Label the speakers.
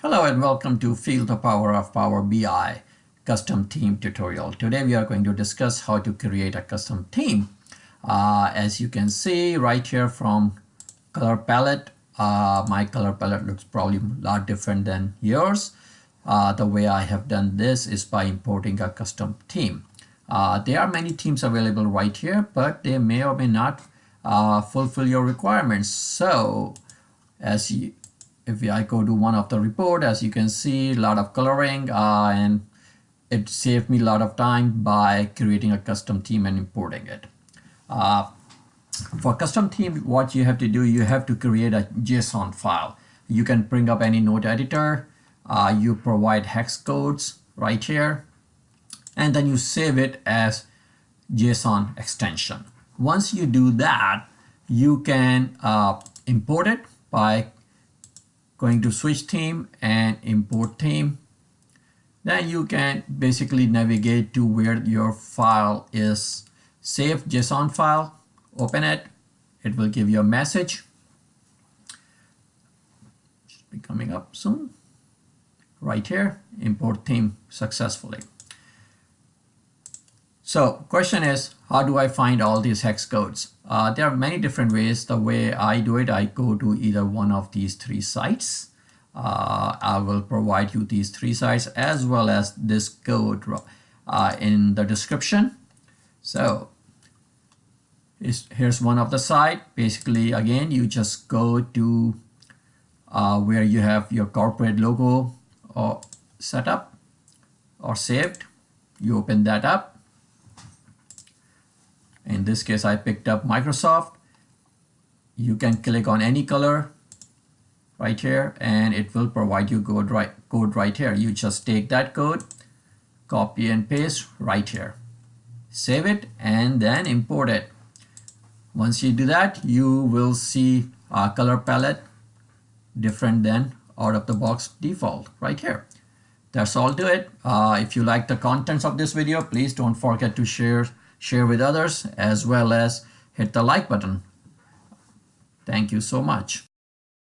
Speaker 1: Hello and welcome to Feel the Power of Power BI custom theme tutorial. Today we are going to discuss how to create a custom theme. As you can see right here from color palette, my color palette looks probably a lot different than yours. The way I have done this is by importing a custom theme. There are many themes available right here, but they may or may not fulfill your requirements. So if I go to one of the report, as you can see, a lot of coloring, and it saved me a lot of time by creating a custom theme and importing it. For custom theme, what you have to do, you have to create a JSON file. You can bring up any node editor, you provide hex codes right here, and then you save it as JSON extension. Once you do that, you can import it by going to switch theme and import theme. Then you can basically navigate to where your file is saved, JSON file, open it. It will give you a message. Should be coming up soon. Right here, import theme successfully. So question is, how do I find all these hex codes? There are many different ways. The way I do it, I go to either one of these three sites. I will provide you these three sites as well as this code in the description. So here's one of the site. Basically, again, you just go to where you have your corporate logo or set up or saved. You open that up. In this case, I picked up Microsoft. You can click on any color right here and it will provide you code right here. You just take that code, copy and paste right here, save it, and then import it. Once you do that, you will see a color palette different than out of the box default right here. That's all to it. If you like the contents of this video, please don't forget to share with others, as well as hit the like button. Thank you so much.